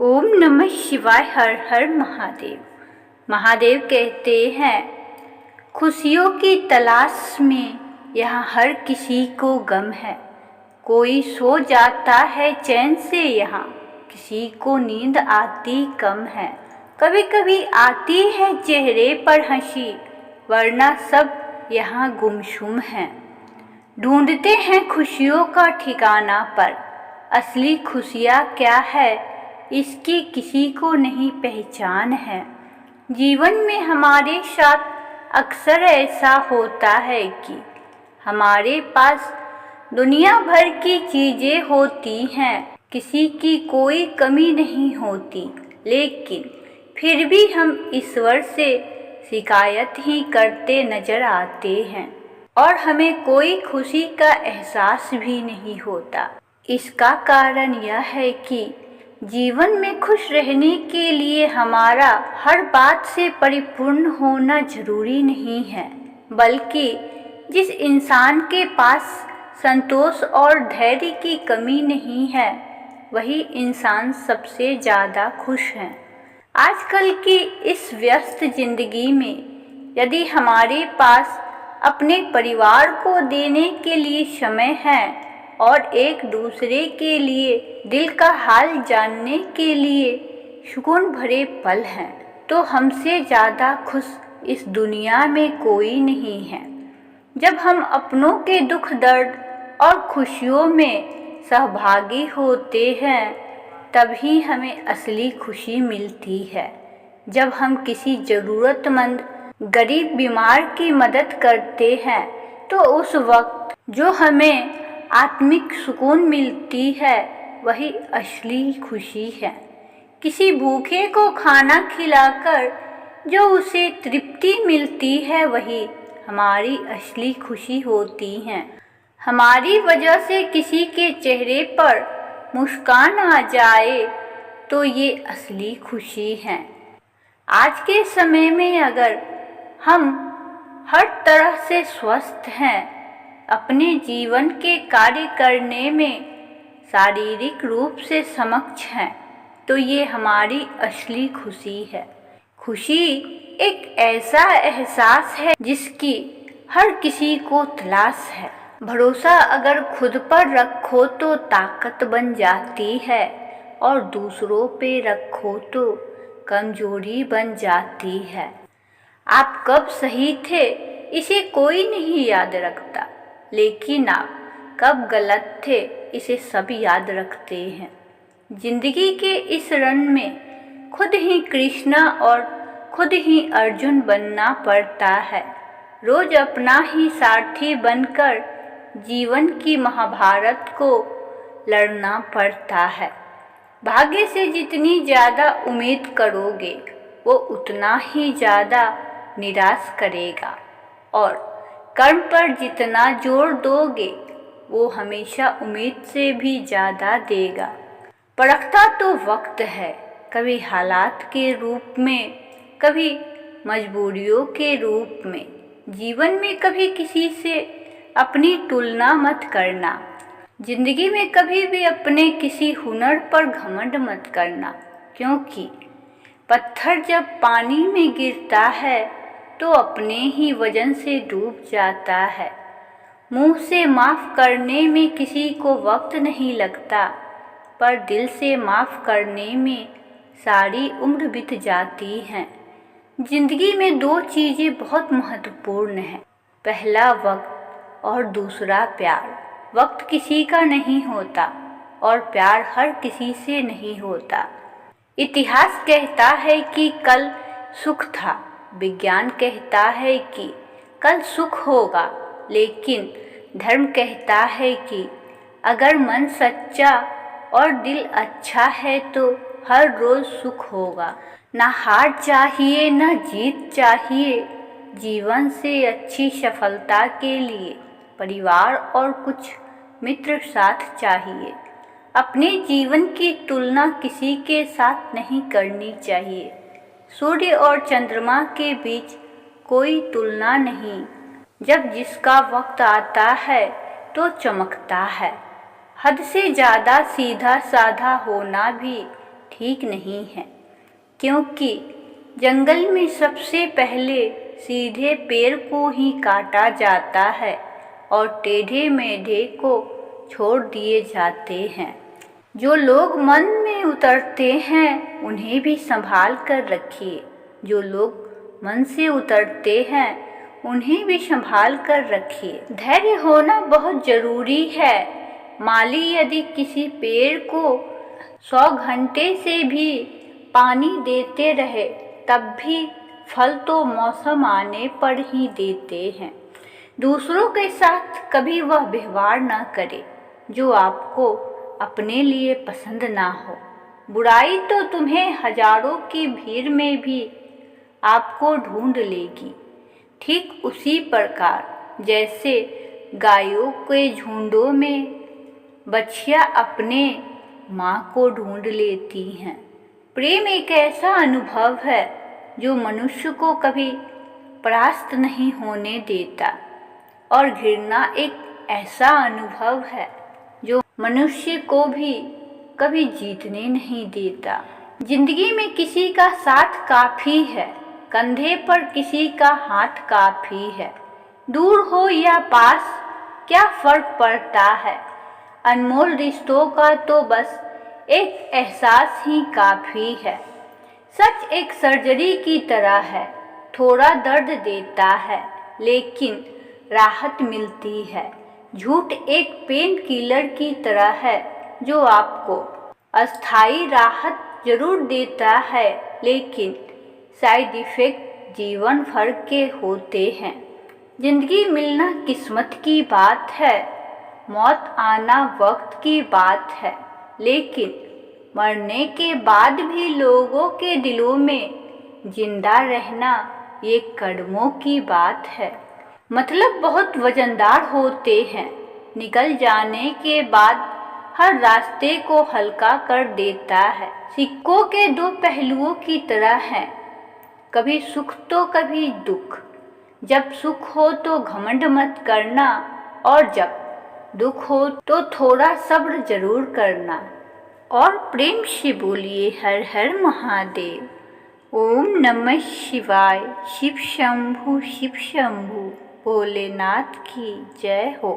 ओम नमः शिवाय। हर हर महादेव। महादेव कहते हैं, खुशियों की तलाश में यहाँ हर किसी को गम है। कोई सो जाता है चैन से, यहाँ किसी को नींद आती कम है। कभी कभी आती है चेहरे पर हंसी, वरना सब यहाँ गुमसुम हैं। ढूंढते हैं खुशियों का ठिकाना, पर असली खुशियाँ क्या है इसकी किसी को नहीं पहचान है। जीवन में हमारे साथ अक्सर ऐसा होता है कि हमारे पास दुनिया भर की चीज़ें होती हैं, किसी की कोई कमी नहीं होती, लेकिन फिर भी हम ईश्वर से शिकायत ही करते नजर आते हैं और हमें कोई खुशी का एहसास भी नहीं होता। इसका कारण यह है कि जीवन में खुश रहने के लिए हमारा हर बात से परिपूर्ण होना जरूरी नहीं है, बल्कि जिस इंसान के पास संतोष और धैर्य की कमी नहीं है, वही इंसान सबसे ज़्यादा खुश है। आजकल की इस व्यस्त जिंदगी में यदि हमारे पास अपने परिवार को देने के लिए समय है और एक दूसरे के लिए दिल का हाल जानने के लिए सुकून भरे पल हैं, तो हमसे ज़्यादा खुश इस दुनिया में कोई नहीं है। जब हम अपनों के दुख दर्द और खुशियों में सहभागी होते हैं, तभी हमें असली खुशी मिलती है। जब हम किसी ज़रूरतमंद गरीब बीमार की मदद करते हैं, तो उस वक्त जो हमें आत्मिक सुकून मिलती है, वही असली खुशी है। किसी भूखे को खाना खिलाकर जो उसे तृप्ति मिलती है, वही हमारी असली खुशी होती है। हमारी वजह से किसी के चेहरे पर मुस्कान आ जाए, तो ये असली खुशी है। आज के समय में अगर हम हर तरह से स्वस्थ हैं, अपने जीवन के कार्य करने में शारीरिक रूप से सक्षम हैं, तो ये हमारी असली खुशी है। खुशी एक ऐसा एहसास है जिसकी हर किसी को तलाश है। भरोसा अगर खुद पर रखो तो ताकत बन जाती है, और दूसरों पे रखो तो कमजोरी बन जाती है। आप कब सही थे इसे कोई नहीं याद रखता, लेकिन आप कब गलत थे इसे सब याद रखते हैं। जिंदगी के इस रण में खुद ही कृष्णा और खुद ही अर्जुन बनना पड़ता है। रोज अपना ही सारथी बनकर जीवन की महाभारत को लड़ना पड़ता है। भाग्य से जितनी ज़्यादा उम्मीद करोगे, वो उतना ही ज़्यादा निराश करेगा, और कर्म पर जितना जोर दोगे, वो हमेशा उम्मीद से भी ज़्यादा देगा। परखता तो वक्त है, कभी हालात के रूप में, कभी मजबूरियों के रूप में। जीवन में कभी किसी से अपनी तुलना मत करना। जिंदगी में कभी भी अपने किसी हुनर पर घमंड मत करना, क्योंकि पत्थर जब पानी में गिरता है तो अपने ही वजन से डूब जाता है। मुंह से माफ़ करने में किसी को वक्त नहीं लगता, पर दिल से माफ़ करने में सारी उम्र बीत जाती हैं। जिंदगी में दो चीज़ें बहुत महत्वपूर्ण हैं, पहला वक्त और दूसरा प्यार। वक्त किसी का नहीं होता और प्यार हर किसी से नहीं होता। इतिहास कहता है कि कल सुख था, विज्ञान कहता है कि कल सुख होगा, लेकिन धर्म कहता है कि अगर मन सच्चा और दिल अच्छा है तो हर रोज़ सुख होगा। ना हार चाहिए ना जीत चाहिए, जीवन से अच्छी सफलता के लिए परिवार और कुछ मित्र साथ चाहिए। अपने जीवन की तुलना किसी के साथ नहीं करनी चाहिए। सूर्य और चंद्रमा के बीच कोई तुलना नहीं। जब जिसका वक्त आता है तो चमकता है। हद से ज़्यादा सीधा साधा होना भी ठीक नहीं है, क्योंकि जंगल में सबसे पहले सीधे पेड़ को ही काटा जाता है और टेढ़े मेढ़े को छोड़ दिए जाते हैं। जो लोग मन में उतरते हैं उन्हें भी संभाल कर रखिए। जो लोग मन से उतरते हैं उन्हें भी संभाल कर रखिए। धैर्य होना बहुत ज़रूरी है। माली यदि किसी पेड़ को 100 घंटे से भी पानी देते रहे तब भी फल तो मौसम आने पर ही देते हैं। दूसरों के साथ कभी वह व्यवहार न करे जो आपको अपने लिए पसंद ना हो। बुराई तो तुम्हें हजारों की भीड़ में भी आपको ढूंढ लेगी। ठीक उसी प्रकार जैसे गायों के झुंडों में बछिया अपने माँ को ढूंढ लेती हैं। प्रेम एक ऐसा अनुभव है जो मनुष्य को कभी परास्त नहीं होने देता, और घृणा एक ऐसा अनुभव है जो मनुष्य को भी कभी जीतने नहीं देता। जिंदगी में किसी का साथ काफ़ी है, कंधे पर किसी का हाथ काफ़ी है। दूर हो या पास क्या फ़र्क पड़ता है, अनमोल रिश्तों का तो बस एक एहसास ही काफ़ी है। सच एक सर्जरी की तरह है, थोड़ा दर्द देता है लेकिन राहत मिलती है। झूठ एक पेन किलर की तरह है जो आपको अस्थायी राहत जरूर देता है लेकिन साइड इफ़ेक्ट जीवन भर के होते हैं। जिंदगी मिलना किस्मत की बात है, मौत आना वक्त की बात है, लेकिन मरने के बाद भी लोगों के दिलों में जिंदा रहना ये कदमों की बात है। मतलब बहुत वजनदार होते हैं, निकल जाने के बाद हर रास्ते को हल्का कर देता है। सिक्कों के दो पहलुओं की तरह है, कभी सुख तो कभी दुख। जब सुख हो तो घमंड मत करना और जब दुख हो तो थोड़ा सब्र जरूर करना। और प्रेम से बोलिए हर हर महादेव। ओम नमः शिवाय। शिव शंभु भोलेनाथ की जय हो।